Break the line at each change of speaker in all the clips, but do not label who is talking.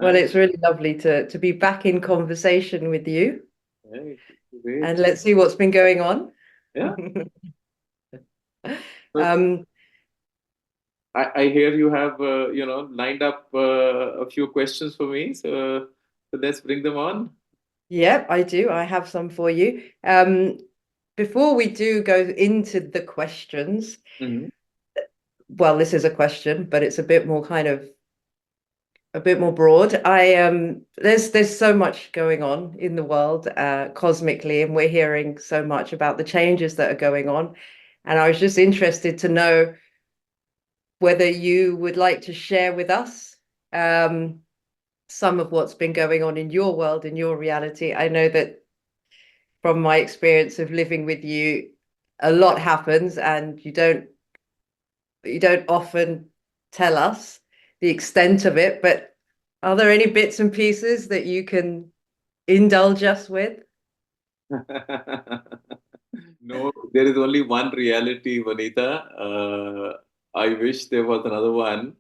Well,
Nice.
it's really lovely to be back in conversation with you,
Hey,
and
great.
let's see what's been going on.
Yeah. So
Um,
I hear you have lined up a few questions for me. So let's bring them on.
yeah, I do. I have some for you. Before we do go into the questions,
Hmm.
well, this is a question, but it's a bit more kind of a bit more broad. I there's so much going on in the world cosmically, and we're hearing so much about the changes that are going on. And I was just interested to know whether you would like to share with us um, some of what's been going on in your world, in your reality. I know that from my experience of living with you, a lot happens, and you don't often tell us the extent of it. But are there any bits and pieces that you can indulge us with?
No, there is only one reality, Vanita. I wish there was another one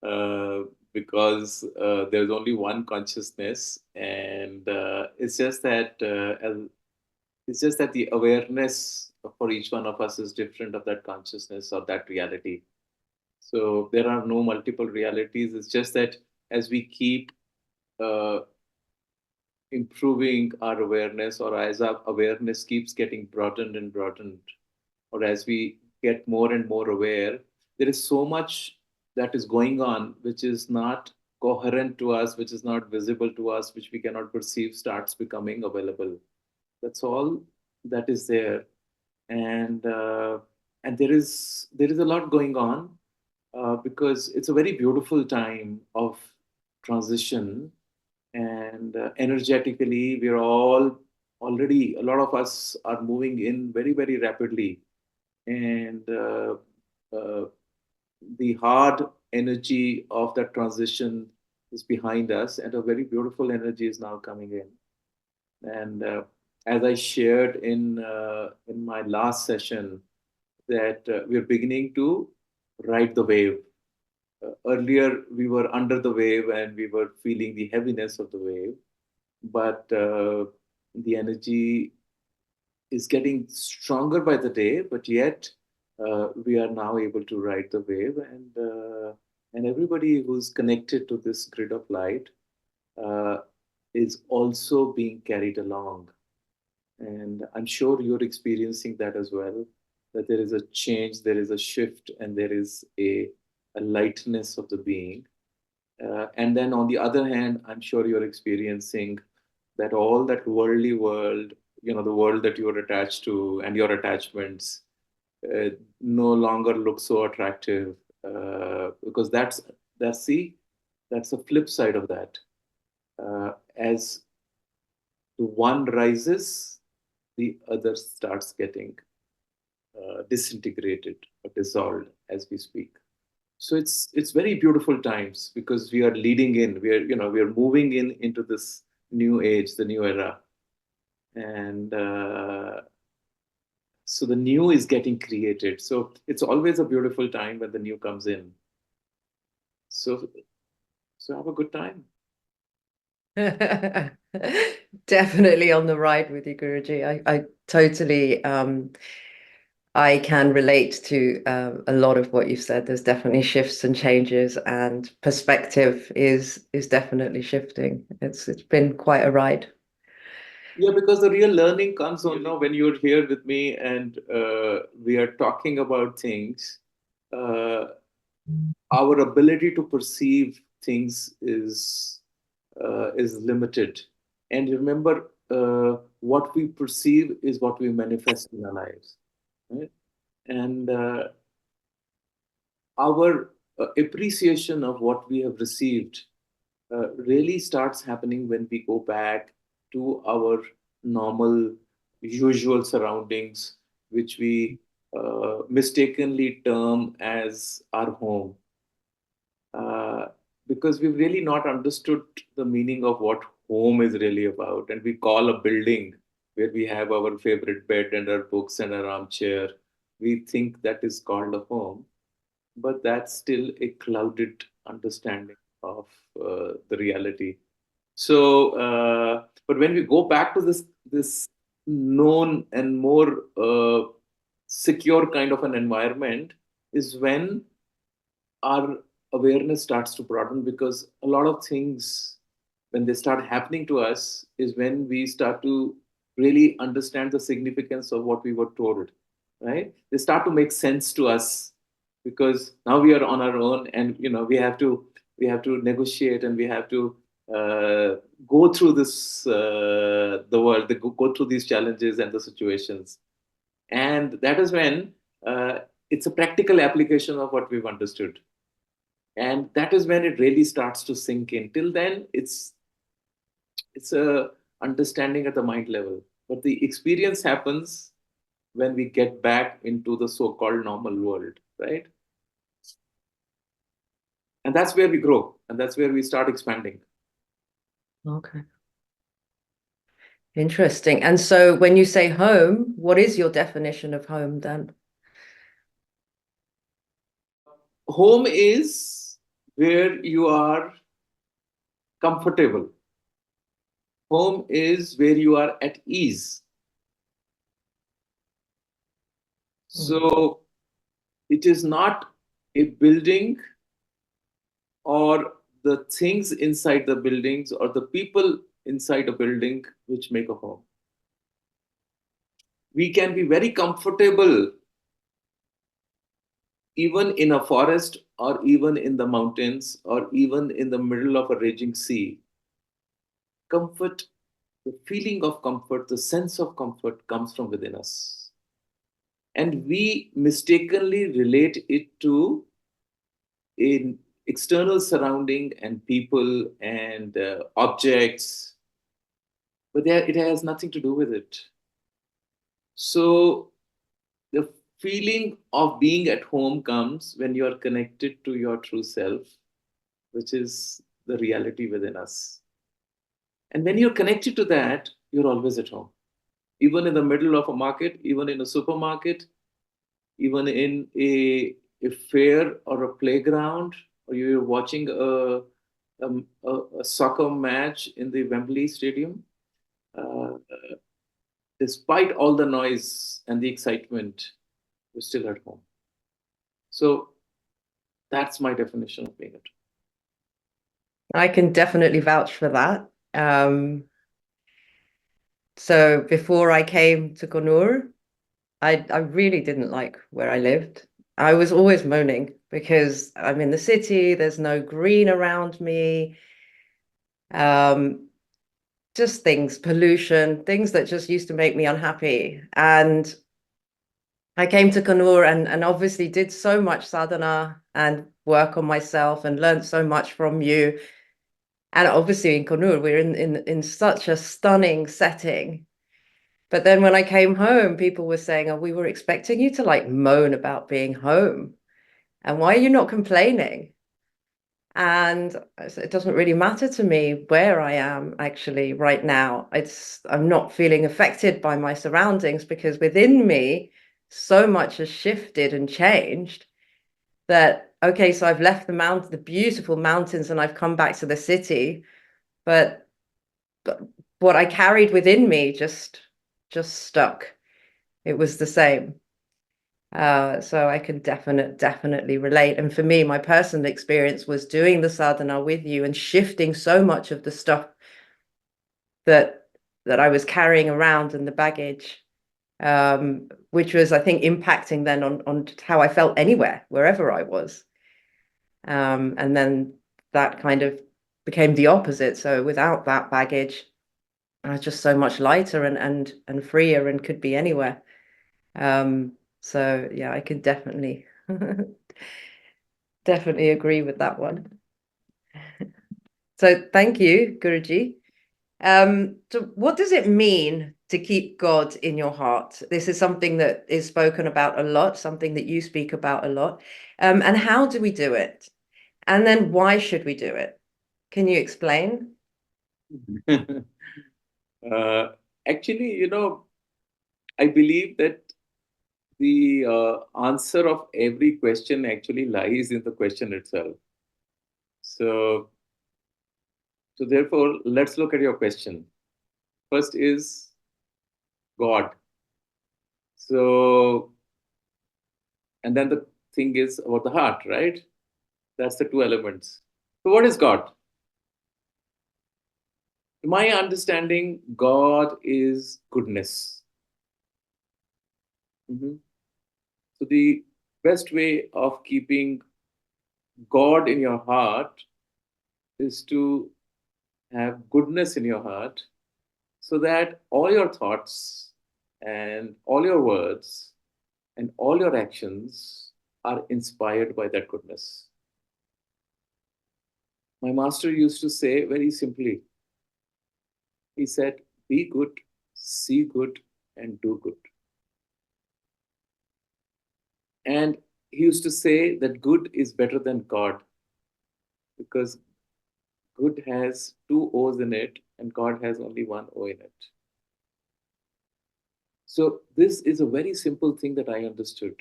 uh, because there's only one consciousness, and it's just that the awareness for each one of us is different of that consciousness or that reality. So there are no multiple realities. It's just that as we keep uh, improving our awareness, or as our awareness keeps getting broadened and broadened, or as we get more and more aware, there is so much that is going on which is not coherent to us, which is not visible to us, which we cannot perceive, starts becoming available. That's all that is there. And uh, and there is a lot going on because it's a very beautiful time of transition, and energetically we're all already, a lot of us are moving in very, very rapidly, and the hard energy of that transition is behind us, and a very beautiful energy is now coming in. And as I shared in my last session, that we're beginning to ride the wave. Earlier, we were under the wave and we were feeling the heaviness of the wave, but the energy is getting stronger by the day. But yet, we are now able to ride the wave, and everybody who's connected to this grid of light uh, is also being carried along. And I'm sure you're experiencing that as well, that there is a change, there is a shift, and there is a lightness of the being. And then on the other hand, I'm sure you're experiencing that all that worldly world, the world that you're attached to and your attachments uh, no longer look so attractive, because that's the flip side of that. As the one rises, the other starts getting disintegrated or dissolved as we speak. So it's very beautiful times because we are leading in. We are moving in into this new age, the new era, and so the new is getting created. So it's always a beautiful time when the new comes in. So have a good time.
Definitely on the ride with you, Guruji. I totally I can relate to a lot of what you said. There's definitely shifts and changes, and perspective is definitely shifting. It's been quite a ride.
Yeah, because the real learning comes on now when you're here with me, and we are talking about things. Uh, our ability to perceive things is limited, and remember, what we perceive is what we manifest in our lives, right? And our appreciation of what we have received really starts happening when we go back to our normal, usual surroundings, which we mistakenly term as our home. Uh, because we've really not understood the meaning of what home is really about. And we call a building where we have our favorite bed and our books and our armchair, we think that is called a home, but that's still a clouded understanding. of the reality. So, but when we go back to this known and more secure kind of an environment, is when our awareness starts to broaden, because a lot of things, when they start happening to us, is when we start to really understand the significance of what we were told, right? They start to make sense to us, because now we are on our own, and we have to negotiate, and we have to uh, go through this the world, go through these challenges and the situations. And that is when it's a practical application of what we've understood, and that is when it really starts to sink in. Till then, it's a understanding at the mind level, but the experience happens when we get back into the so-called normal world, right? And that's where we grow, and that's where we start expanding.
Okay. Interesting. And so when you say home, what is your definition of home then?
Home is where you are comfortable. Home is where you are at ease.
Mm.
So it is not a building, or the things inside the buildings, or the people inside a building which make a home. We can be very comfortable even in a forest, or even in the mountains, or even in the middle of a raging sea. Comfort, the feeling of comfort, the sense of comfort comes from within us. And we mistakenly relate it to an external surrounding and people and objects, but it has nothing to do with it. So the feeling of being at home comes when you are connected to your true self, which is the reality within us. And when you're connected to that, you're always at home. Even in the middle of a market, even in a supermarket, even in a fair or a playground, or you're watching a soccer match in the Wembley Stadium, uh, despite all the noise and the excitement, you're still at home. So that's my definition of being at home.
I can definitely vouch for that. So before I came to Konur, I really didn't like where I lived. I was always moaning because I'm in the city, there's no green around me. Um, just things, pollution, things that just used to make me unhappy. And I came to Kannur and obviously did so much sadhana and work on myself and learned so much from you. And obviously in Kannur, we're in such a stunning setting. But then when I came home, people were saying, oh, we were expecting you to like moan about being home. And why are you not complaining? And it doesn't really matter to me where I am actually right now. I'm not feeling affected by my surroundings because within me, so much has shifted and changed that, okay, so I've left the beautiful mountains and I've come back to the city, but what I carried within me just stuck. It was the same. So I can definitely relate. And for me, my personal experience was doing the sadhana with you and shifting so much of the stuff that I was carrying around in the baggage, which was, I think, impacting then on how I felt anywhere, wherever I was. And then that kind of became the opposite. So without that baggage, I was just so much lighter and freer and could be anywhere. So yeah, I could definitely agree with that one. So thank you, Guruji. So what does it mean to keep God in your heart? This is something that is spoken about a lot, something that you speak about a lot. And how do we do it? And then why should we do it? Can you explain?
uh, Actually, I believe that the answer of every question actually lies in the question itself. So, so therefore, let's look at your question. First is God. So, and then the thing is about the heart, right? That's the two elements. So, what is God? To my understanding, God is goodness. Mhm. So, the best way of keeping God in your heart is to have goodness in your heart so that all your thoughts and all your words and all your actions are inspired by that goodness. My master used to say very simply, he said, be good, see good, and do good. And he used to say that good is better than God because good has two O's in it and God has only one O in it. So, this is a very simple thing that I understood,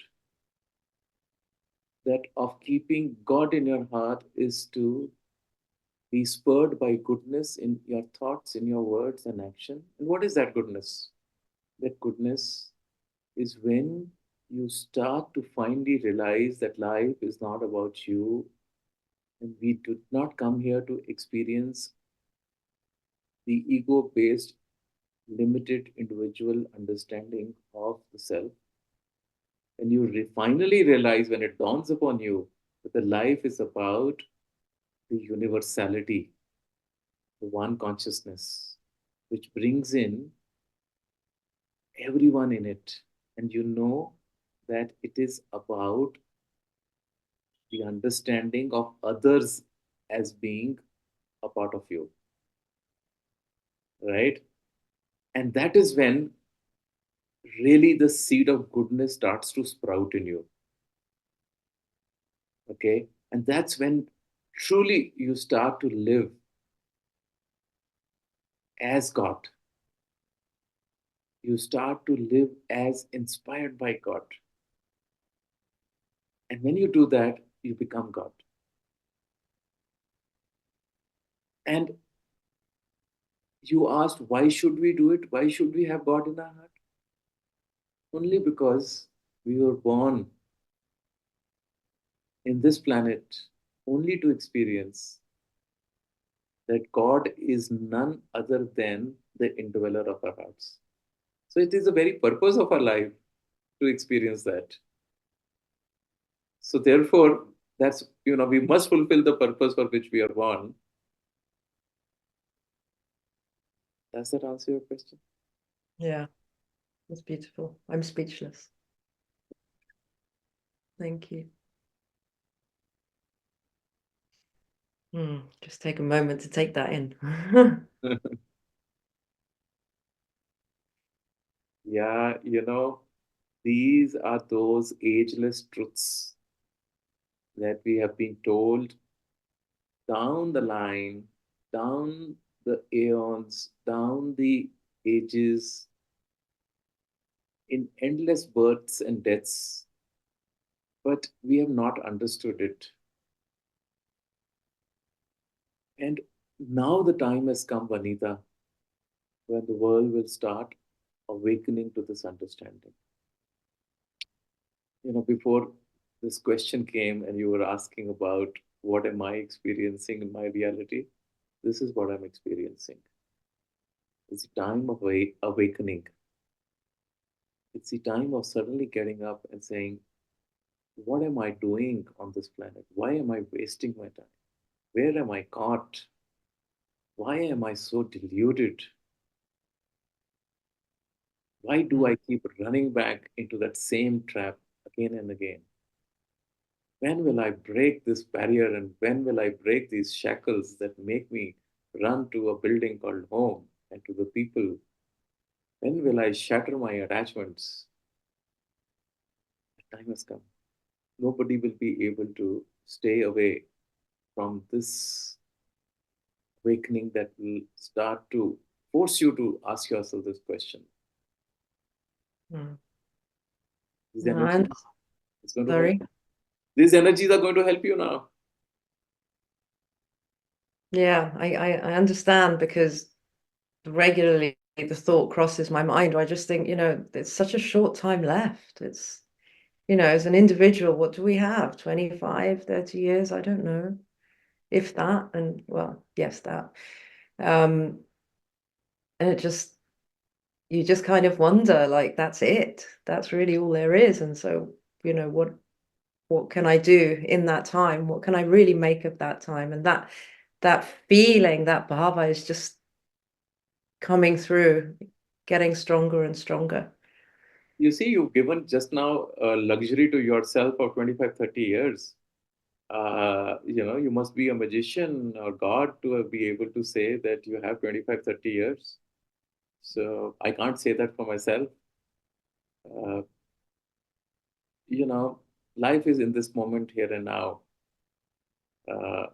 that of keeping God in your heart is to be spurred by goodness in your thoughts, in your words and action. And what is that goodness? That goodness is when you start to finally realize that life is not about you, and we did not come here to experience the ego based, limited individual understanding of the self. And you finally realize, when it dawns upon you, that the life is about the universality, the one consciousness, which brings in everyone in it. And you know that it is about the understanding of others as being a part of you, right? And that is when really the seed of goodness starts to sprout in you, okay? And that's when truly you start to live as God. You start to live as inspired by God. And when you do that, you become God. And you asked, why should we do it? Why should we have God in our heart? Only because we were born in this planet only to experience that God is none other than the indweller of our hearts. So it is the very purpose of our life to experience that. So therefore, that's, we must fulfill the purpose for which we are born. Does that answer your question?
Yeah, that's beautiful. I'm speechless. Thank you. Just take a moment to take that in.
Yeah, these are those ageless truths that we have been told down the line, down the aeons, down the ages, in endless births and deaths, but we have not understood it. And now the time has come, Vaneeta, when the world will start awakening to this understanding. Before this question came and you were asking about what am I experiencing in my reality, this is what I'm experiencing. It's a time of awakening. It's the time of suddenly getting up and saying, what am I doing on this planet? Why am I wasting my time? Where am I caught? Why am I so deluded? Why do I keep running back into that same trap again and again? When will I break this barrier and when will I break these shackles that make me run to a building called home and to the people? When will I shatter my attachments? The time has come. Nobody will be able to stay away from this awakening that will start to force you to ask yourself this question.
Mm.
These
No,
energies is going to help.
sorry.
These energies are going to help you now.
Yeah, I understand, because regularly the thought crosses my mind where I just think, it's such a short time left. It's, as an individual, what do we have? 25, 30 years? I don't know, if that. And well, yes, that. Um, and you just kind of wonder, like, that's it. That's really all there is. And so, what can I do in that time? What can I really make of that time? And that feeling, that bhava is just coming through, getting stronger and stronger.
You see, you've given just now a luxury to yourself for 25, 30 years. You must be a magician or God to be able to say that you have 25, 30 years. So I can't say that for myself. Uh, you know, Life is in this moment here and now. Uh,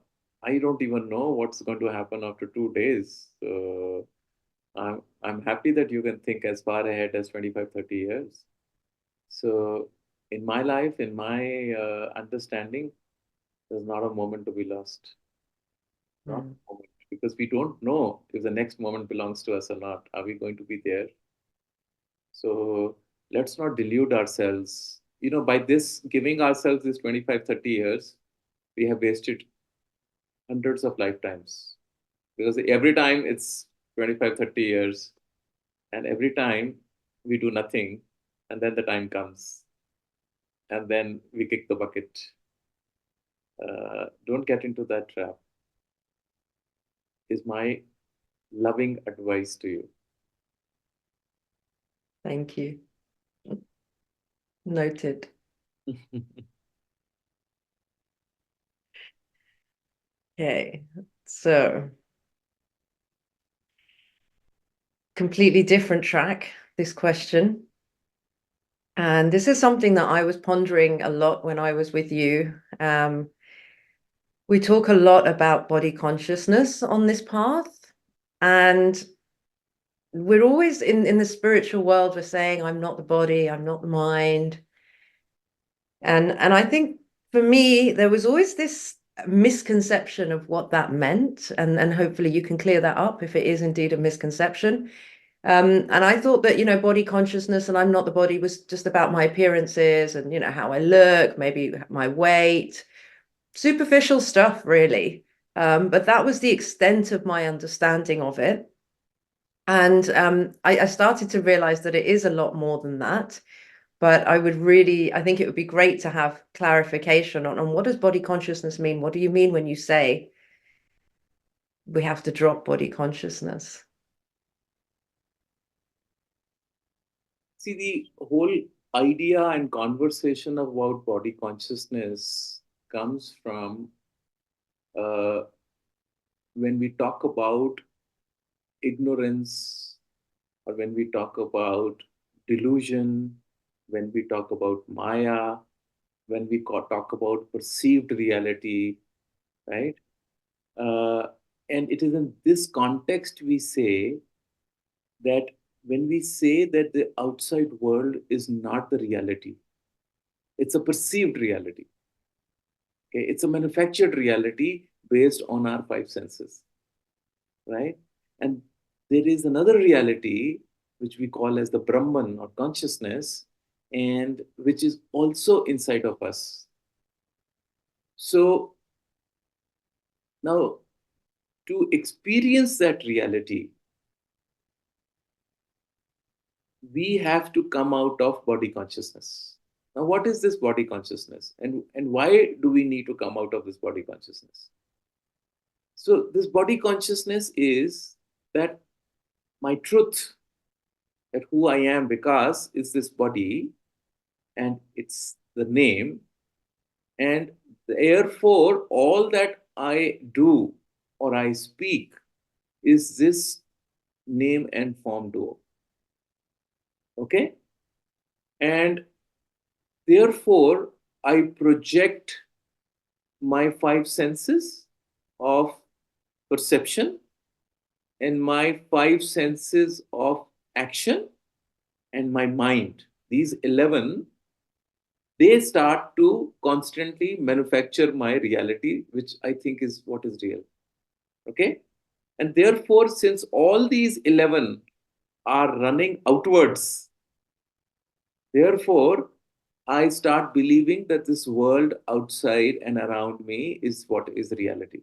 I don't even know what's going to happen after 2 days. So I'm happy that you can think as far ahead as 25, 30 years. So in my life, in my understanding, there's not a moment to be lost. Not
Mm.
a moment. Because we don't know if the next moment belongs to us or not. Are we going to be there? So let's not delude ourselves. By this giving ourselves this 25, 30 years, we have wasted hundreds of lifetimes. Because every time it's 25, 30 years, and every time we do nothing, and then the time comes, and then we kick the bucket. Don't get into that trap, is my loving advice to you.
Thank you. Noted. Okay. So, completely different track, this question. And this is something that I was pondering a lot when I was with you. We talk a lot about body consciousness on this path. And we're always in the spiritual world, we're saying, I'm not the body, I'm not the mind. And I think for me, there was always this misconception of what that meant. And hopefully you can clear that up if it is indeed a misconception. And I thought that, body consciousness and I'm not the body was just about my appearances and, how I look, maybe my weight, superficial stuff, really. But that was the extent of my understanding of it. And I started to realize that it is a lot more than that. But I think it would be great to have clarification on what does body consciousness mean? What do you mean when you say we have to drop body consciousness?
See, the whole idea and conversation about body consciousness comes from uh, when we talk about ignorance, or when we talk about delusion, when we talk about Maya, when we talk about perceived reality, right? Uh, and it is in this context we say that when we say that the outside world is not the reality, it's a perceived reality. Okay? It's a manufactured reality based on our five senses, right? And there is another reality which we call as the Brahman or consciousness, and which is also inside of us. So now, to experience that reality, we have to come out of body consciousness. Now, what is this body consciousness? And why do we need to come out of this body consciousness? So, this body consciousness is that my truth, that who I am, because is this body and it's the name. And therefore, all that I do or I speak is this name and form duo. Okay? And therefore, I project my five senses of perception and my five senses of action and my mind. These 11, they start to constantly manufacture my reality, which I think is what is real. Okay. And therefore, since all these 11 are running outwards, therefore, I start believing that this world outside and around me is what is reality.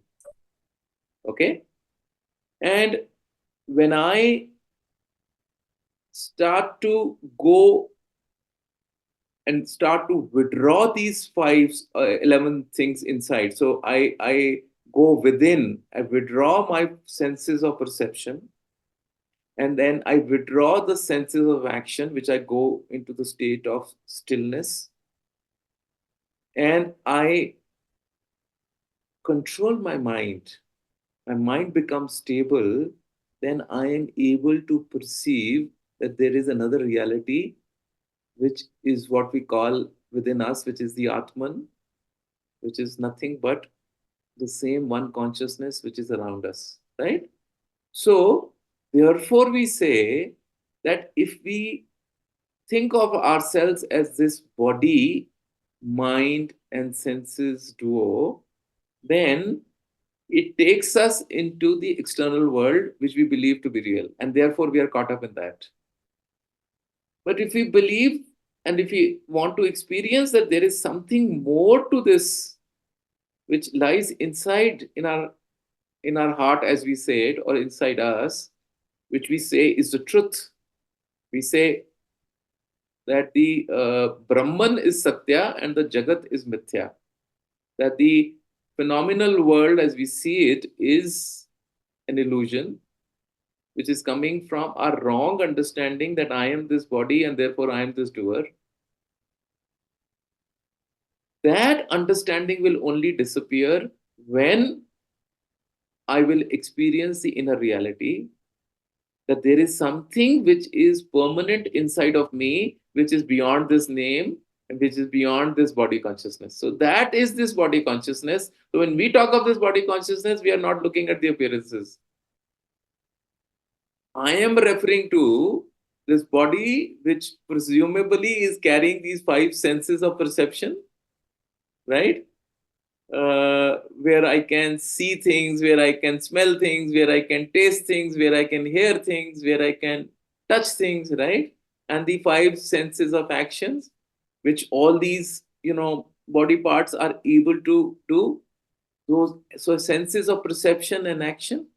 Okay. And when I start to go and start to withdraw these 11 things inside, so I go within, I withdraw my senses of perception, and then I withdraw the senses of action, which I go into the state of stillness, and I control my mind. My mind becomes stable, then I am able to perceive that there is another reality, which is what we call within us, which is the Atman, which is nothing but the same one consciousness which is around us, right? So, therefore, we say that if we think of ourselves as this body, mind, and senses duo, then it takes us into the external world, which we believe to be real, and therefore we are caught up in that. But if we believe and if we want to experience that there is something more to this, which lies inside in our heart, as we say it, or inside us, which we say is the truth. We say that the Brahman is Satya and the Jagat is Mithya. That the phenomenal world as we see it is an illusion, which is coming from our wrong understanding that I am this body and therefore I am this doer. That understanding will only disappear when I will experience the inner reality, that there is something which is permanent inside of me, which is beyond this name and which is beyond this body consciousness. So that is this body consciousness. So when we talk of this body consciousness, we are not looking at the appearances. I am referring to this body, which presumably is carrying these five senses of perception, right? Where I can see things, where I can smell things, where I can taste things, where I can hear things, where I can touch things, right? And the five senses of actions, which all these, body parts are able to do. Those, so senses of perception and action,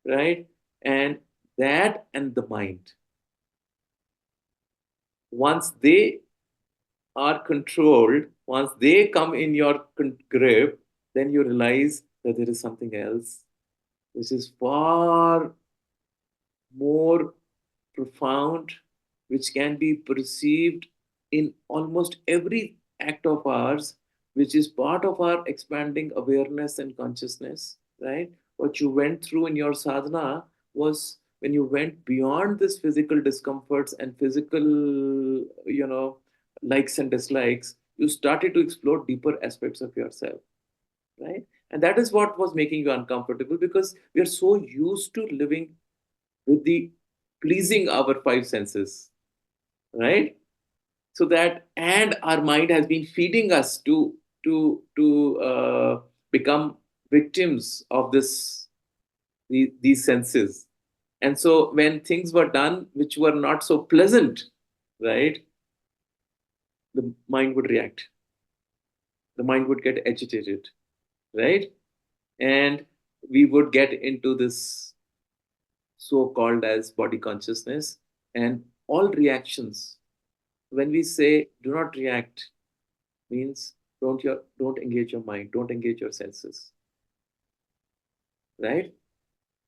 right? And that and the mind. Once they are controlled, once they come in your grip, then you realize that there is something else which is far more profound, which can be perceived in almost every act of ours, which is part of our expanding awareness and consciousness, right? What you went through in your sadhana was when you went beyond this physical discomforts and physical, likes and dislikes, you started to explore deeper aspects of yourself, right? And that is what was making you uncomfortable because we are so used to living with the pleasing our five senses, right? So that, and our mind has been feeding us to become victims of these senses. And so when things were done which were not so pleasant, right, the mind would react, the mind would get agitated, right? And we would get into this so called as body consciousness, and all reactions, when we say do not react, means don't engage your mind, don't engage your senses, right?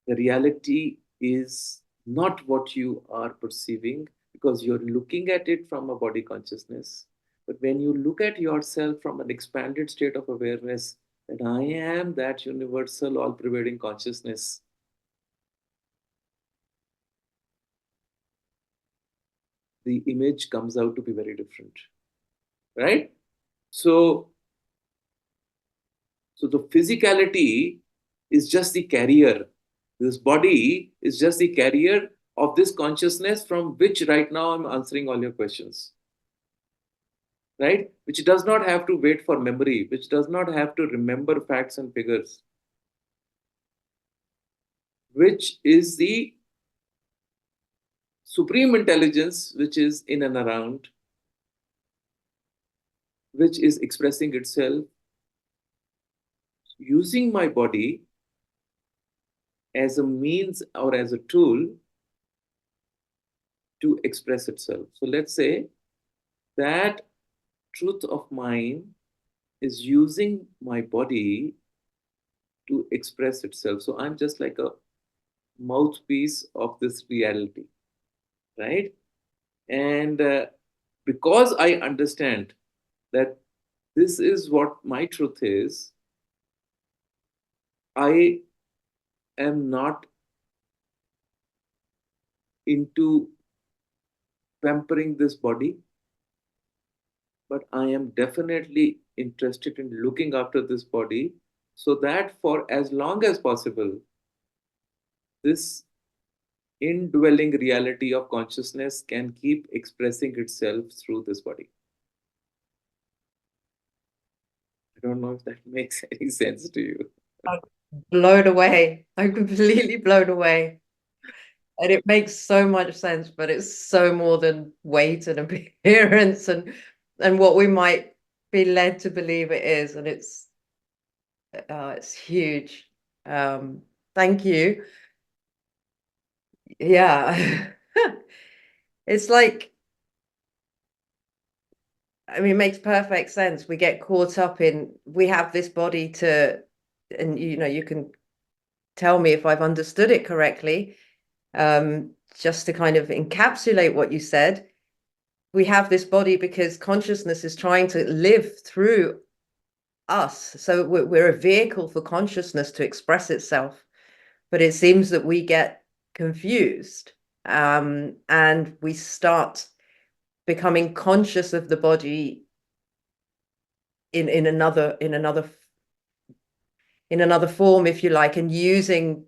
The reality is not what you are perceiving because you're looking at it from a body consciousness. But when you look at yourself from an expanded state of awareness, that I am that universal, all pervading consciousness, the image comes out to be very different, right? So, so the physicality is just the carrier. This body is just the carrier of this consciousness from which right now I'm answering all your questions, right? Which does not have to wait for memory, which does not have to remember facts and figures. which is the supreme intelligence, which is in and around, which is expressing itself using my body as a means or as a tool to express itself. So let's say that truth of mine is using my body to express itself. So I'm just like a mouthpiece of this reality, right? And because I understand that this is what my truth is, I am not into pampering this body, but I am definitely interested in looking after this body so that for as long as possible, this indwelling reality of consciousness can keep expressing itself through this body. I don't know if that makes any sense to you.
I'm blown away. I'm completely blown away. And it makes so much sense, but it's so more than weight and appearance and what we might be led to believe it is. And it's huge. Thank you. Yeah. It's like, I mean, it makes perfect sense. We get caught up in, we have this body to, and you can tell me if I've understood it correctly. Just to kind of encapsulate what you said, we have this body because consciousness is trying to live through us. So we're a vehicle for consciousness to express itself. But it seems that we get confused, and we start becoming conscious of the body in another form, if you like, and using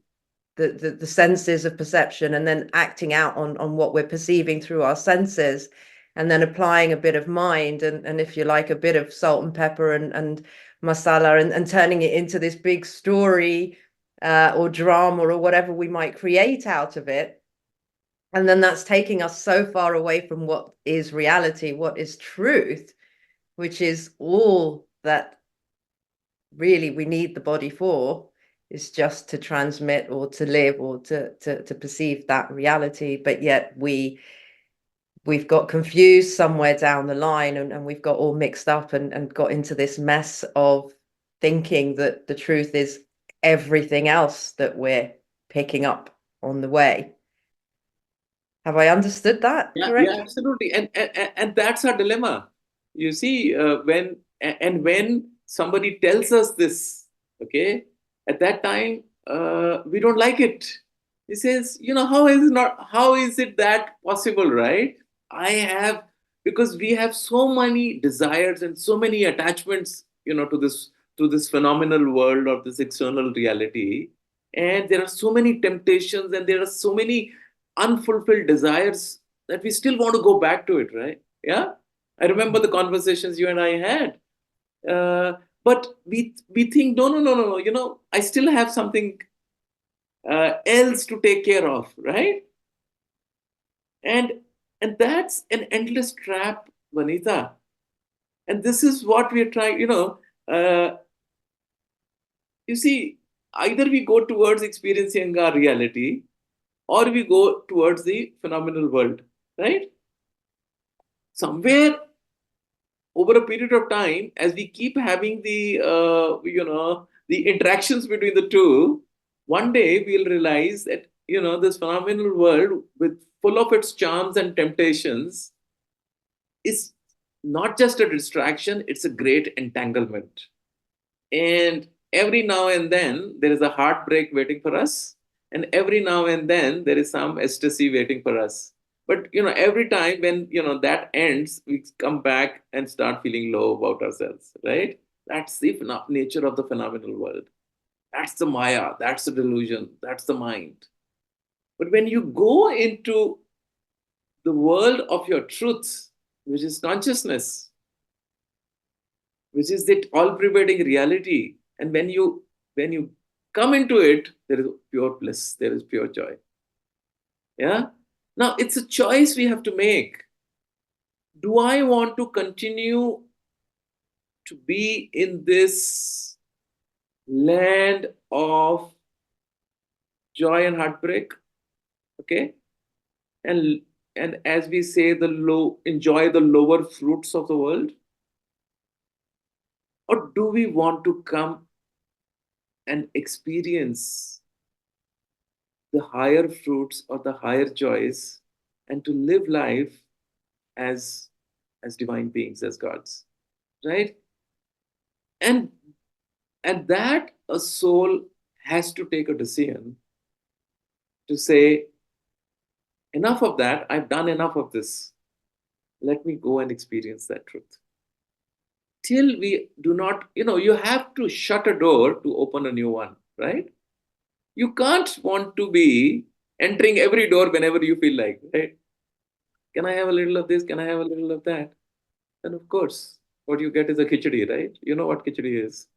the senses of perception and then acting out on what we're perceiving through our senses, and then applying a bit of mind and if you like, a bit of salt and pepper and masala, and turning it into this big story or drama or whatever we might create out of it. And then that's taking us so far away from what is reality, what is truth, which is all that really we need the body for, is just to transmit or to live or to perceive that reality. But yet we've got confused somewhere down the line, and we've got all mixed up and got into this mess of thinking that the truth is everything else that we're picking up on the way. Have I understood that
Yeah, yeah,
correctly?
absolutely. And that's our dilemma. You see, when somebody tells us this, okay, at that time, we don't like it. He says, how is it that possible, right? I have, because we have so many desires and so many attachments, to this phenomenal world or this external reality. And there are so many temptations and there are so many unfulfilled desires that we still want to go back to it, right? Yeah. I remember the conversations you and I had. But we think, no, no, no, no, no, I still have something else to take care of, right? And and that's an endless trap, Vanita. And this is what we are trying, you see, either we go towards experiencing our reality or we go towards the phenomenal world, right? Somewhere over a period of time, as we keep having the interactions between the two, one day we'll realize that this phenomenal world, with full of its charms and temptations, is not just a distraction; it's a great entanglement. And every now and then there is a heartbreak waiting for us, and every now and then there is some ecstasy waiting for us. But every time when that ends, we come back and start feeling low about ourselves, right? That's the nature of the phenomenal world. That's the maya, that's the delusion, that's the mind. But when you go into the world of your truth, which is consciousness, which is that all pervading reality, and when you come into it, there is pure bliss, there is pure joy. Yeah. Now it's a choice we have to make. Do I want to continue to be in this land of joy and heartbreak? Okay. And and as we say, the low enjoy the lower fruits of the world? Or do we want to come and experience the higher fruits or the higher joys and to live life as divine beings, as gods, right? And that a soul has to take a decision to say, enough of that, I've done enough of this. Let me go and experience that truth. Till we do not, you have to shut a door to open a new one, right? You can't want to be entering every door whenever you feel like, right? Can I have a little of this? Can I have a little of that? And of course, what you get is a khichdi, right? You know what khichdi is.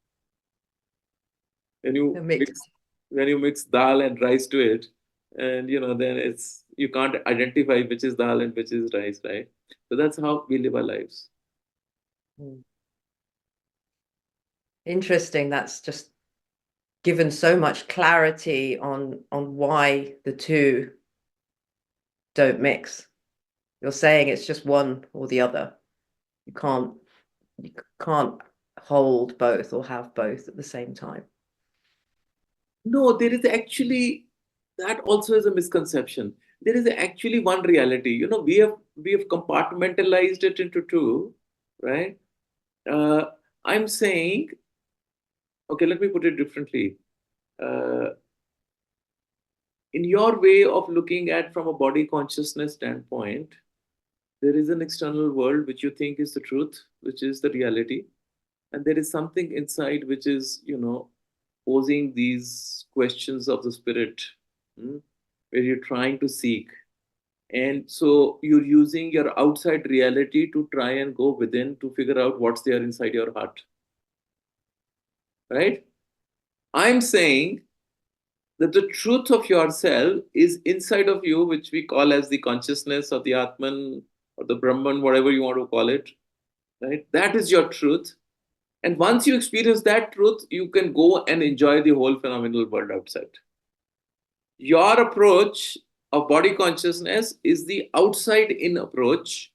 When
A
you
mix.
mix when you mix dal and rice to it, and then you can't identify which is dal and which is rice, right? So that's how we live our lives.
Mm. Interesting. That's just given so much clarity on why the two don't mix. You're saying it's just one or the other. You can't hold both or have both at the same time.
No, there is actually, that also is a misconception. There is actually one reality. We have compartmentalized it into two, right? Uh, I'm saying, okay, let me put it differently. Uh, in your way of looking at from a body consciousness standpoint, there is an external world which you think is the truth, which is the reality, and there is something inside which is, posing these questions of the spirit, hmm, where you're trying to seek. And so you're using your outside reality to try and go within to figure out what's there inside your heart, right? I'm saying that the truth of yourself is inside of you, which we call as the consciousness or the Atman or the Brahman, whatever you want to call it, right? That is your truth. And once you experience that truth, you can go and enjoy the whole phenomenal world outside. Your approach of body consciousness is the outside in approach.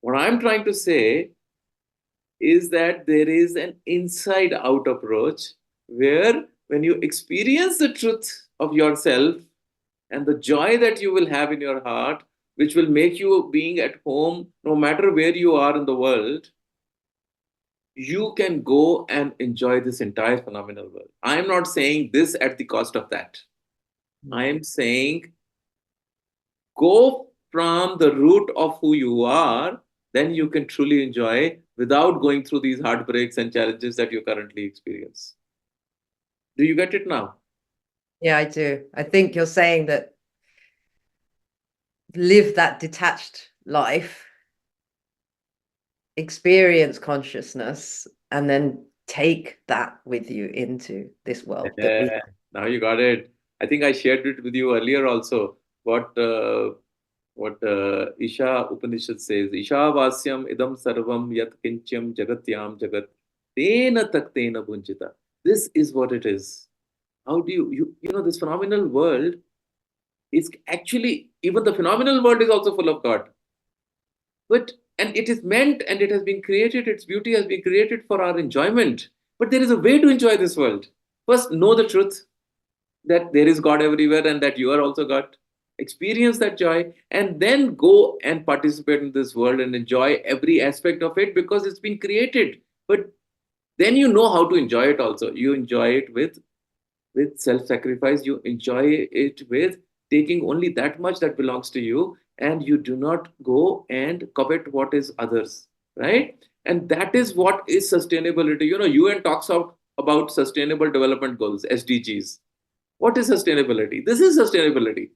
What I'm trying to say is that there is an inside out approach where when you experience the truth of yourself and the joy that you will have in your heart, which will make you being at home no matter where you are in the world, you can go and enjoy this entire phenomenal world. I am not saying this at the cost of that. I am saying go from the root of who you are, then you can truly enjoy without going through these heartbreaks and challenges that you currently experience. Do you get it now?
Yeah, I do. I think you're saying that live that detached life, experience consciousness, and then take that with you into this world that we
Yeah, now you got it. I think I shared it with you earlier also. What Isha Upanishad says, Isha Vasyam idam sarvam yat kincham jagatyam jagat tena taktena bunchita. This is what it is. How do this phenomenal world is actually, even the phenomenal world is also full of God. But, and it is meant and it has been created, its beauty has been created for our enjoyment. But there is a way to enjoy this world. First, know the truth that there is God everywhere and that you are also God. Experience that joy and then go and participate in this world and enjoy every aspect of it because it's been created. But then you know how to enjoy it also. You enjoy it with self-sacrifice. You enjoy it with taking only that much that belongs to you, and you do not go and covet what is others, right? And that is what is sustainability. UN talks about sustainable development goals, SDGs. What is sustainability? This is sustainability.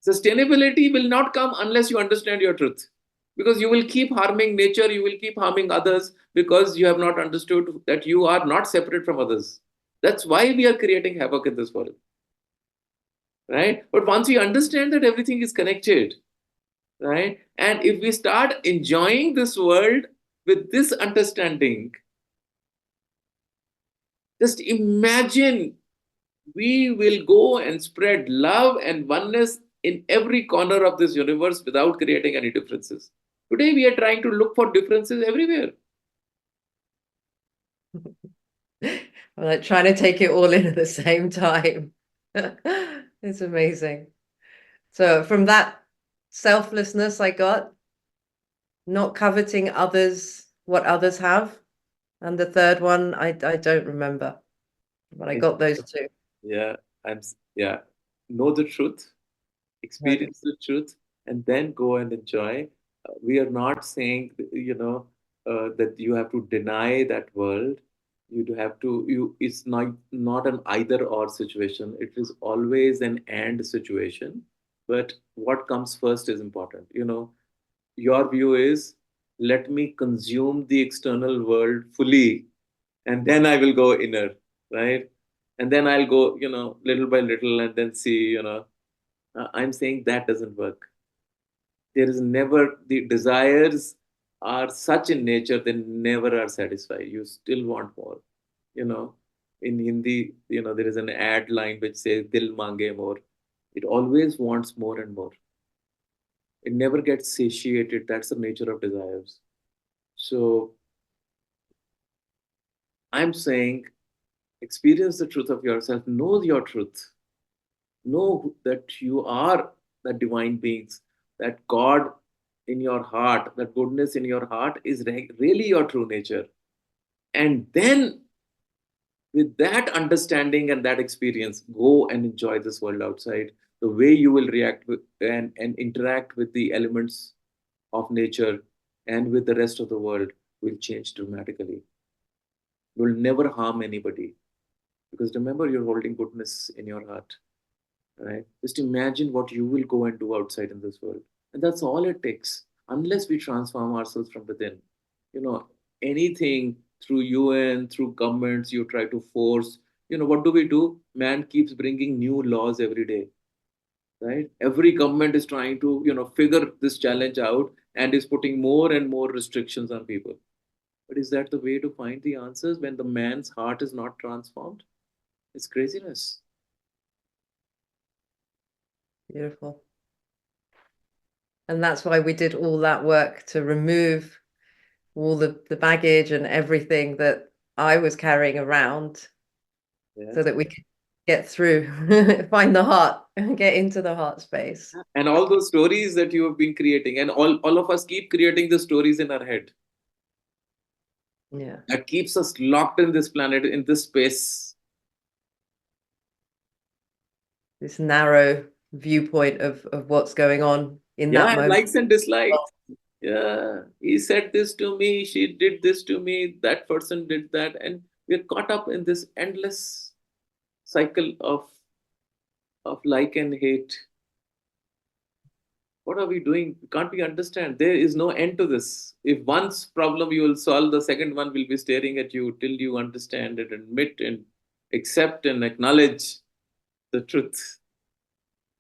Sustainability will not come unless you understand your truth, because you will keep harming nature, you will keep harming others because you have not understood that you are not separate from others. That's why we are creating havoc in this world, right? But once we understand that everything is connected, right? And if we start enjoying this world with this understanding, just imagine we will go and spread love and oneness in every corner of this universe without creating any differences. Today, we are trying to look for differences everywhere.
I'm like trying to take it all in at the same time. It's amazing. So from that selflessness I got, not coveting others, what others have. And the third one, I don't remember, but I got those two.
Yeah, yeah. Know the truth,
Okay.
experience the truth, and then go and enjoy. We are not saying, that you have to deny that world. You do have to. It's not an either or situation. It is always an and situation. But what comes first is important. Your view is, let me consume the external world fully, and then I will go inner, right? And then I'll go, little by little, and then see, I'm saying that doesn't work. There is never, the desires are such in nature, they never are satisfied. You still want more. You know, in Hindi, there is an ad line which says "Dil mange more." It always wants more and more. It never gets satiated. That's the nature of desires. So I'm saying, experience the truth of yourself. Know your truth. Know that you are the divine beings, that God in your heart, that goodness in your heart is really your true nature. And then, with that understanding and that experience, go and enjoy this world outside. The way you will react with, and interact with the elements of nature and with the rest of the world will change dramatically. You will never harm anybody, because remember, you're holding goodness in your heart, right? Just imagine what you will go and do outside in this world. And that's all it takes, unless we transform ourselves from within. You know, anything through UN, through governments, you try to force, what do we do? Man keeps bringing new laws every day, right? Every government is trying to, figure this challenge out and is putting more and more restrictions on people. But is that the way to find the answers when the man's heart is not transformed? It's craziness.
Beautiful. And that's why we did all that work to remove all the baggage and everything that I was carrying around
Yeah.
so that we could get through, find the heart, and get into the heart space.
And all those stories that you have been creating, and all of us keep creating the stories in our head
Yeah.
that keeps us locked in this planet, in this space.
This narrow viewpoint of what's going on in that
Yeah, and
moment.
likes and dislikes. Yeah, he said this to me, she did this to me, that person did that, and we're caught up in this endless cycle of like and hate. What are we doing? Can't we understand? There is no end to this. If once problem you will solve, the second one will be staring at you till you understand and admit and accept and acknowledge the truth.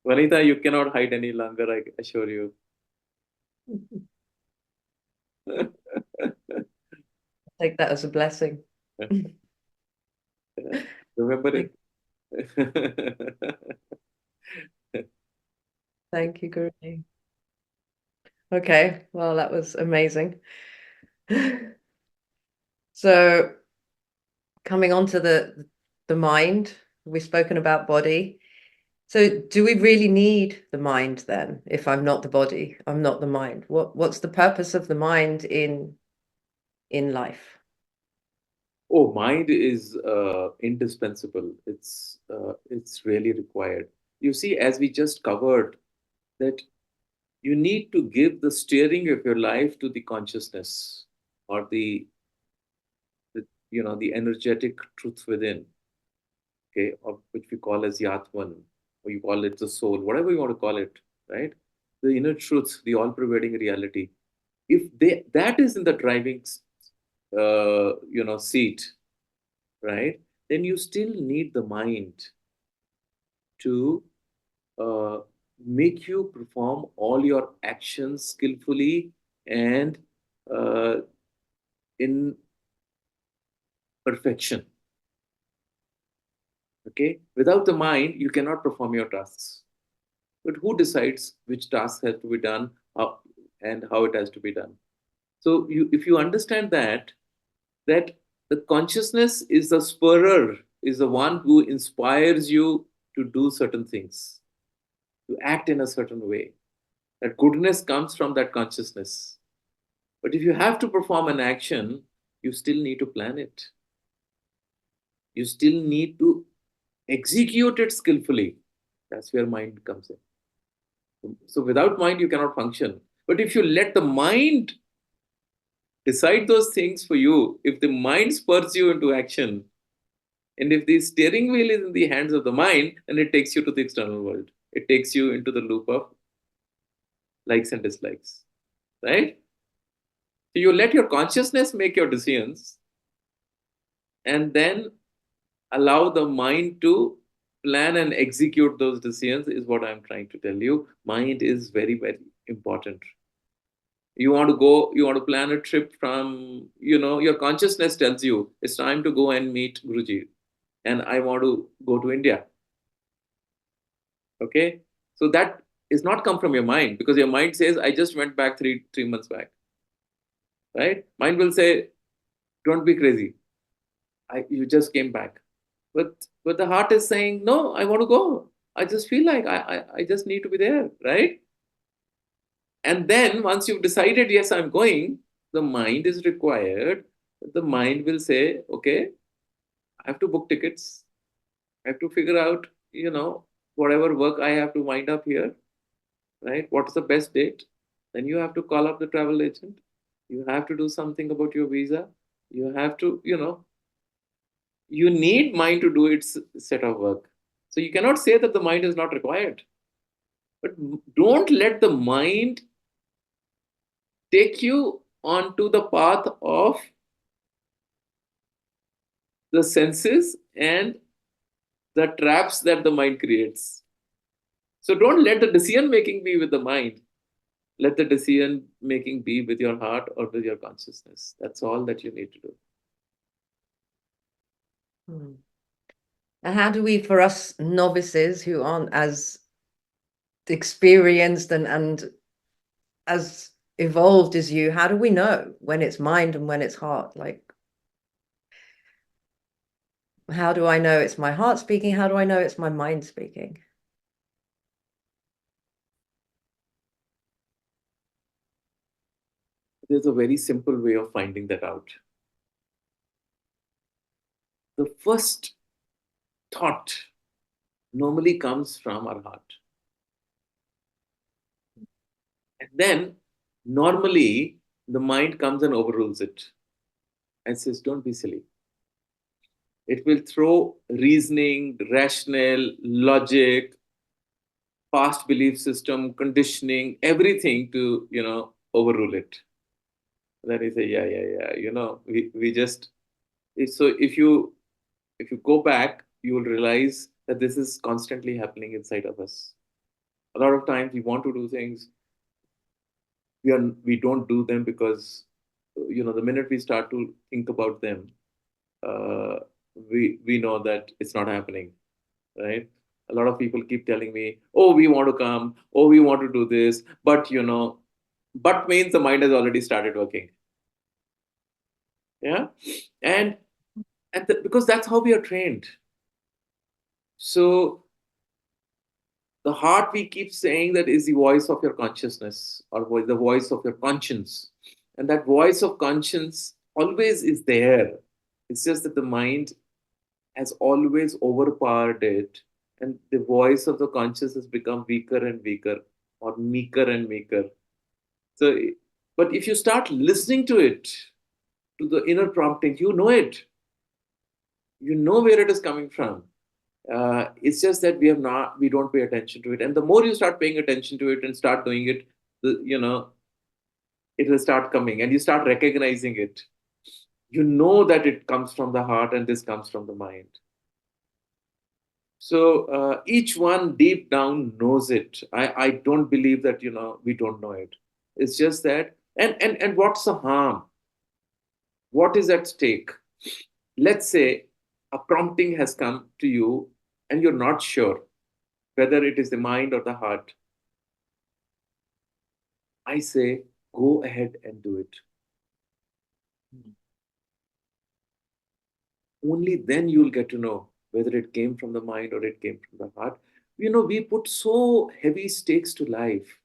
Vanita, you cannot hide any longer, I assure you.
Take that as a blessing.
Remember
Thank,
it.
thank you, Guru. Okay, well, that was amazing. So coming on to the mind, we've spoken about body. So do we really need the mind then? If I'm not the body, I'm not the mind. What's the purpose of the mind in life?
Oh, mind is indispensable. It's really required. You see, as we just covered, that you need to give the steering of your life to the consciousness, or the energetic truth within, okay, of which we call as Yatman, or you call it the soul, whatever you want to call it, right? The inner truth, the all-pervading reality. If that is in the driving seat, right? then you still need the mind to uh, make you perform all your actions skillfully and uh, in perfection. Okay? Without the mind, you cannot perform your tasks. But who decides which task has to be done and how it has to be done? So, if you understand that the consciousness is the spurrer, is the one who inspires you to do certain things, to act in a certain way. That goodness comes from that consciousness. But if you have to perform an action, you still need to plan it. You still need to execute it skillfully. That's where mind comes in. So without mind, you cannot function. But if you let the mind decide those things for you, if the mind spurs you into action, and if the steering wheel is in the hands of the mind, then it takes you to the external world. It takes you into the loop of likes and dislikes, right? So you let your consciousness make your decisions and then allow the mind to plan and execute those decisions, is what I'm trying to tell you. Mind is very, very important. You want to go, you want to plan a trip from, your consciousness tells you it's time to go and meet Guruji and I want to go to India. Okay. So that is not come from your mind because your mind says, I just went back three months back. Right? Mind will say, don't be crazy. You just came back. But the heart is saying, no, I want to go. I just feel like I just need to be there, right? And then once you've decided, yes, I'm going, the mind is required. The mind will say, okay, I have to book tickets. I have to figure out, whatever work I have to wind up here, right? What's the best date? Then you have to call up the travel agent. You have to do something about your visa. You have to, you need mind to do its set of work. So you cannot say that the mind is not required. But don't let the mind take you onto the path of the senses and the traps that the mind creates. So don't let the decision making be with the mind. Let the decision making be with your heart or with your consciousness. That's all that you need to do.
Hmm. And how do we, for us novices who aren't as experienced and as evolved as you, how do we know when it's mind and when it's heart? Like, how do I know it's my heart speaking? How do I know it's my mind speaking?
There's a very simple way of finding that out. The first thought normally comes from our heart. And then normally the mind comes and overrules it and says, don't be silly. It will throw reasoning, rational, logic, past belief system, conditioning, everything to, overrule it. Then you say, yeah. We just so if you go back, you will realize that this is constantly happening inside of us. A lot of times we want to do things, we don't do them because the minute we start to think about them, uh, we know that it's not happening, right? A lot of people keep telling me, oh, we want to come, oh, we want to do this, but but means the mind has already started working. Yeah. and because that's how we are trained. So the heart, we keep saying, that is the voice of your consciousness or the voice of your conscience. And that voice of conscience always is there. It's just that the mind has always overpowered it. And the voice of the conscious has become weaker and weaker or meeker and meeker. So, but if you start listening to it, to the inner prompting, you know it. You know where it is coming from. It's just that we don't pay attention to it. And the more you start paying attention to it and start doing it, it will start coming and you start recognizing it. You know that it comes from the heart and this comes from the mind. So each one deep down knows it. I don't believe that, we don't know it. It's just that, and what's the harm? What is at stake? Let's say a prompting has come to you and you're not sure whether it is the mind or the heart. I say, go ahead and do it. Only then you'll get to know whether it came from the mind or it came from the heart. We put so heavy stakes to life.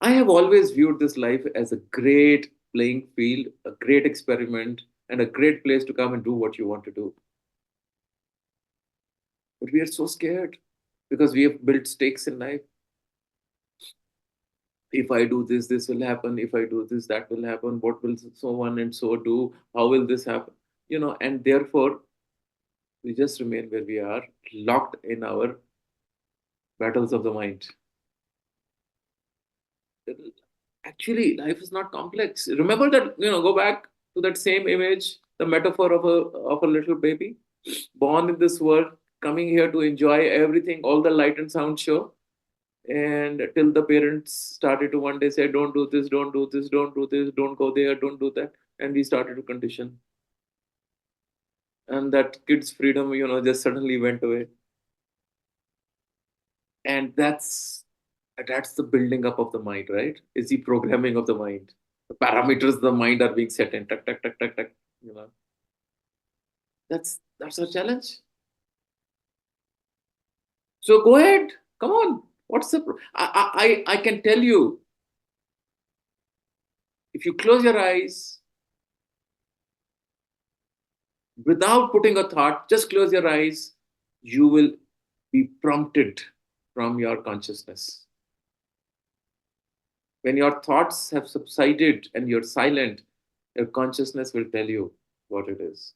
I have always viewed this life as a great playing field, a great experiment, and a great place to come and do what you want to do. But we are so scared because we have built stakes in life. If I do this, this will happen. If I do this, that will happen. What will so on and so do? How will this happen? And therefore, we just remain where we are, locked in our battles of the mind. Actually, life is not complex. Remember that, go back to that same image, the metaphor of a little baby born in this world, coming here to enjoy everything, all the light and sound show. And till the parents started to one day say, don't do this, don't do this, don't do this, don't go there, don't do that. And we started to condition. And that kid's freedom, just suddenly went away. And that's the building up of the mind, right? Is the programming of the mind. The parameters of the mind are being set in. Tuck, tuck, tuck, tuck, tuck. You know, that's our challenge. So go ahead. Come on. What's the I can tell you, if you close your eyes without putting a thought, just close your eyes, you will be prompted from your consciousness. When your thoughts have subsided and you're silent, your consciousness will tell you what it is.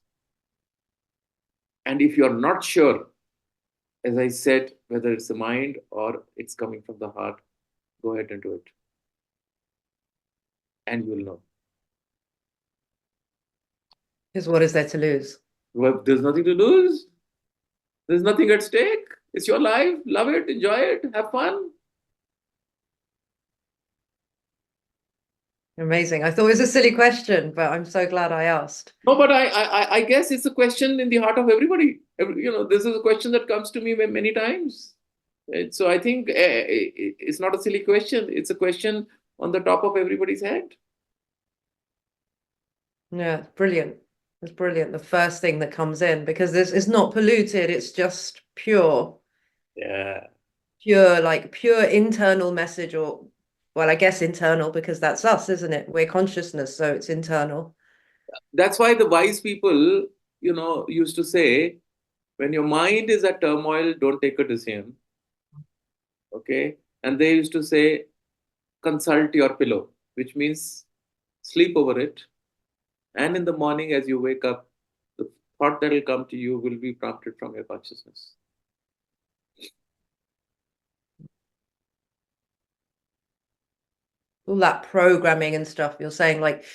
And if you're not sure, as I said, whether it's the mind or it's coming from the heart, go ahead and do it. And you'll know.
Because what is there to lose?
Well, there's nothing to lose. There's nothing at stake. It's your life. Love it, enjoy it, have fun.
Amazing. I thought it was a silly question, but I'm so glad I asked.
No, but I guess it's a question in the heart of everybody. This is a question that comes to me many times. So I think it's not a silly question. It's a question on the top of everybody's head.
Yeah, it's brilliant. It's brilliant. The first thing that comes in, because this is not polluted, it's just pure.
Yeah.
Pure internal message, or well, I guess internal, because that's us, isn't it? We're consciousness, so it's internal.
That's why the wise people, used to say, when your mind is at turmoil, don't take a decision. Okay. And they used to say, consult your pillow, which means sleep over it. And in the morning, as you wake up, the thought that will come to you will be prompted from your consciousness.
All that programming and stuff you're saying, like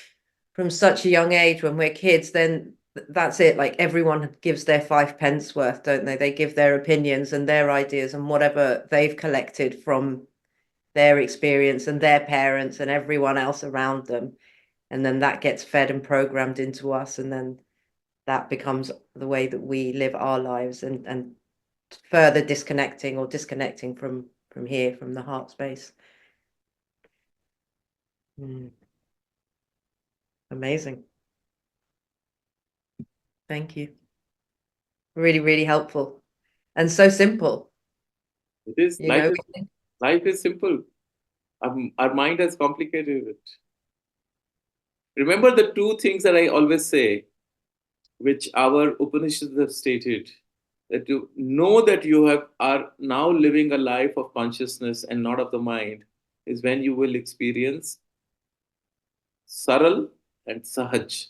from such a young age when we're kids, then that's it. Like everyone gives their 5 pence worth, don't they? They give their opinions and their ideas and whatever they've collected from their experience and their parents and everyone else around them. And then that gets fed and programmed into us. And then that becomes the way that we live our lives, and further disconnecting from here, from the heart space. Amazing. Thank you. Really, really helpful and so simple.
It is life is simple. Our mind has complicated it. Remember the two things that I always say, which our Upanishads have stated, that you know that you are now living a life of consciousness and not of the mind, is when you will experience saral and sahaj.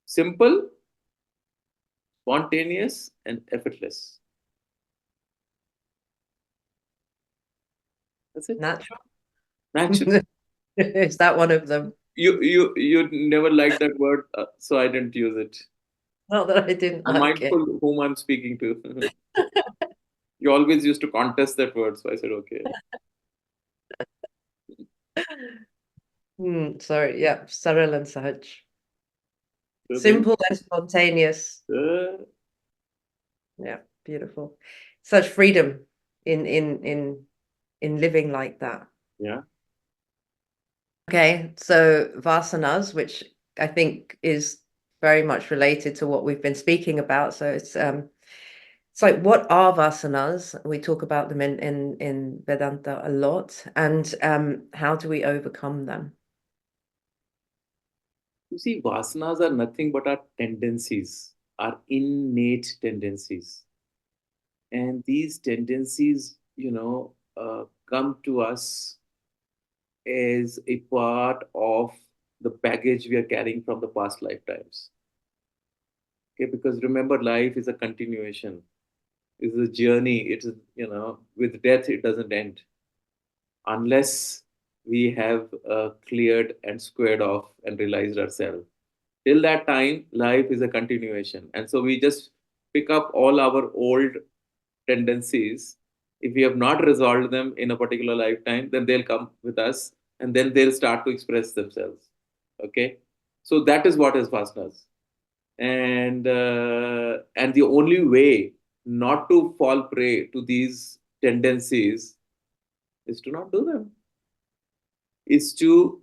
Simple, spontaneous, and effortless. That's it.
Natural.
Natural.
Is that one of them?
you never liked that word, so I didn't use it.
Not that I didn't
I'm
like it.
mindful whom I'm speaking to. You always used to contest that word, so I said okay.
Sorry, yeah, Saril and Sahaj.
So there,
Simple and spontaneous.
uh,
Yeah, beautiful. Such freedom in living like that.
yeah.
Okay, so vasanas, which I think is very much related to what we've been speaking about. So it's like, what are vasanas? We talk about them in Vedanta a lot, and how do we overcome them?
You see, vasanas are nothing but our tendencies, our innate tendencies. And these tendencies, come to us as a part of the baggage we are carrying from the past lifetimes. Okay, because remember, life is a continuation, it's a journey. It is, with death, it doesn't end unless we have cleared and squared off and realized ourselves. Till that time, life is a continuation. And so we just pick up all our old tendencies. If we have not resolved them in a particular lifetime, then they'll come with us and then they'll start to express themselves. Okay. So that is what is fastness. And the only way not to fall prey to these tendencies is to not do them, is to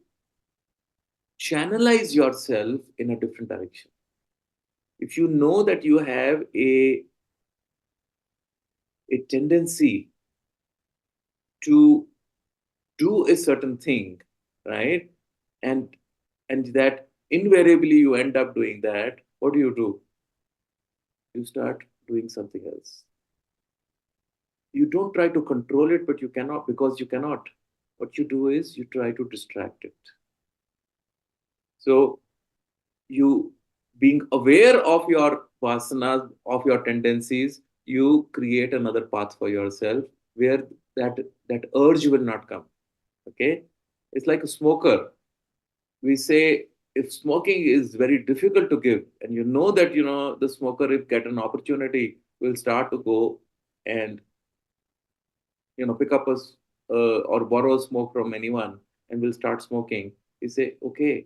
channelize yourself in a different direction. If you know that you have a tendency to do a certain thing, right? And that invariably you end up doing that, what do? You start doing something else. You don't try to control it, but you cannot, because you cannot. What you do is you try to distract it. So you, being aware of your vasanas, of your tendencies, you create another path for yourself where that that urge will not come. Okay, it's like a smoker. We say if smoking is very difficult to give, and that the smoker, if get an opportunity, will start to go and pick up or borrow smoke from anyone and will start smoking. You say, okay,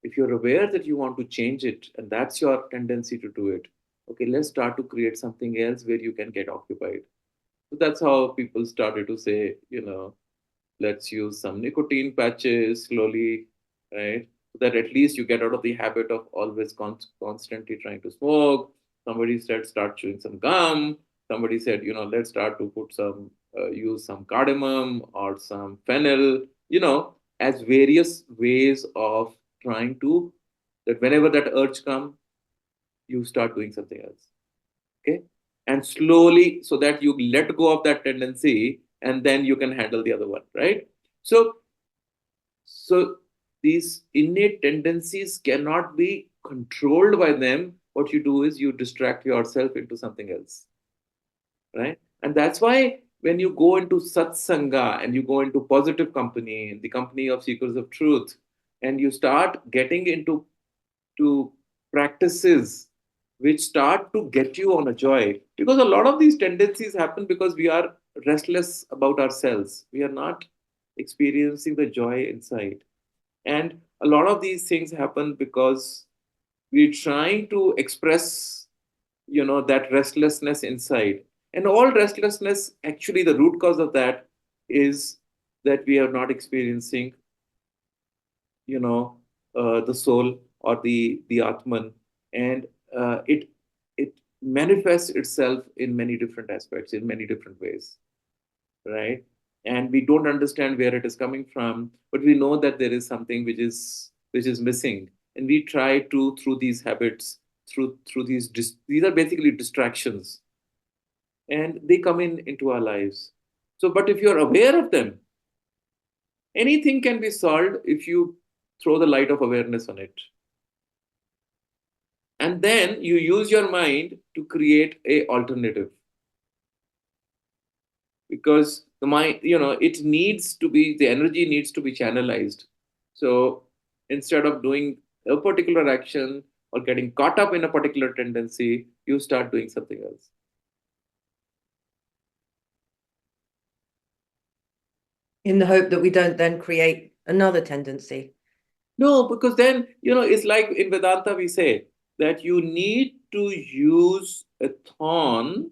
if you're aware that you want to change it and that's your tendency to do it, okay, let's start to create something else where you can get occupied. So that's how people started to say, let's use some nicotine patches slowly, right? So that at least you get out of the habit of always constantly trying to smoke. Somebody said start chewing some gum. Somebody said, let's start to put some, use some cardamom or some fennel, as various ways of trying to, that whenever that urge comes, you start doing something else. Okay. And slowly, so that you let go of that tendency and then you can handle the other one, right? So so these innate tendencies cannot be controlled by them. What you do is you distract yourself into something else, right? And that's why when you go into satsanga and you go into positive company, the company of seekers of truth, and you start getting into to practices which start to get you on a joy, because a lot of these tendencies happen because we are restless about ourselves, we are not experiencing the joy inside. And a lot of these things happen because we're trying to express that restlessness inside. And all restlessness, actually the root cause of that is that we are not experiencing you know the soul or the atman. And it manifests itself in many different aspects, in many different ways, right? And we don't understand where it is coming from, but we know that there is something which is missing. And we try to, through these habits, through these are basically distractions, and they come into our lives. So but if you're aware of them, anything can be solved if you throw the light of awareness on it. And then you use your mind to create a alternative, because the mind, it needs to be, the energy needs to be channelized. So Instead of doing a particular action or getting caught up in a particular tendency, you start doing something else.
In the hope that we don't then create another tendency.
No, because then, it's like in Vedanta, we say that you need to use a thorn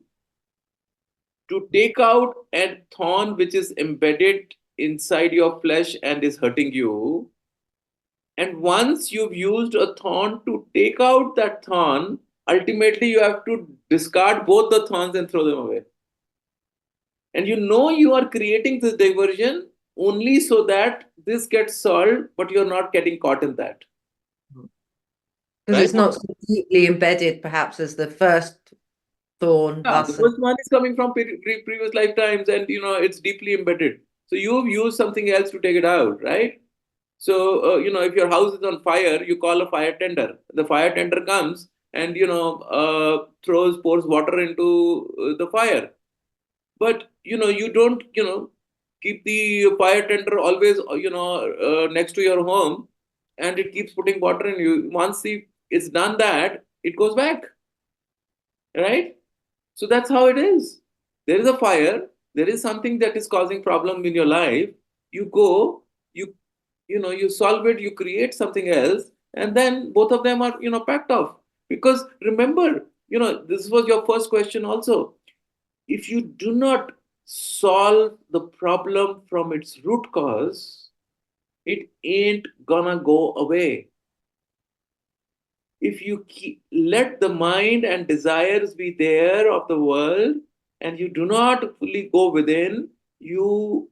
to take out a thorn which is embedded inside your flesh and is hurting you. And once you've used a thorn to take out that thorn, ultimately you have to discard both the thorns and throw them away. And you are creating this diversion only so that this gets solved, but you're not getting caught in that.
Because
Right?
it's not so deeply embedded, perhaps, as the first thorn,
Yeah, the
us.
first one is coming from previous lifetimes, and it's deeply embedded. So you've used something else to take it out, right? So if your house is on fire, you call a fire tender. The fire tender comes and pours water into the fire. But you don't keep the fire tender always next to your home, and it keeps putting water in you. Once it's done that, it goes back, right? So that's how it is. There is a fire. There is something that is causing problem in your life. You go, you solve it. You create something else, and then both of them are packed off. Because remember, this was your first question also. If you do not solve the problem from its root cause, it ain't gonna go away. If you let the mind and desires be there of the world, and you do not fully go within, you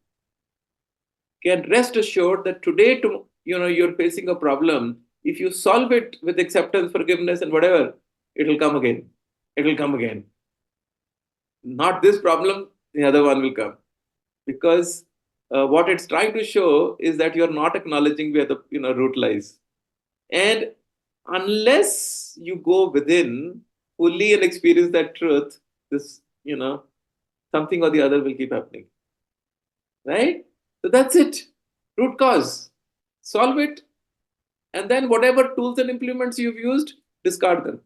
can rest assured that today, you're facing a problem. If you solve it with acceptance, forgiveness, and whatever, it'll come again. It'll come again. Not this problem, the other one will come. Because what it's trying to show is that you're not acknowledging where the root lies. And unless you go within fully and experience that truth, this, something or the other will keep happening. Right? So that's it. Root cause. Solve it. And then whatever tools and implements you've used, discard them.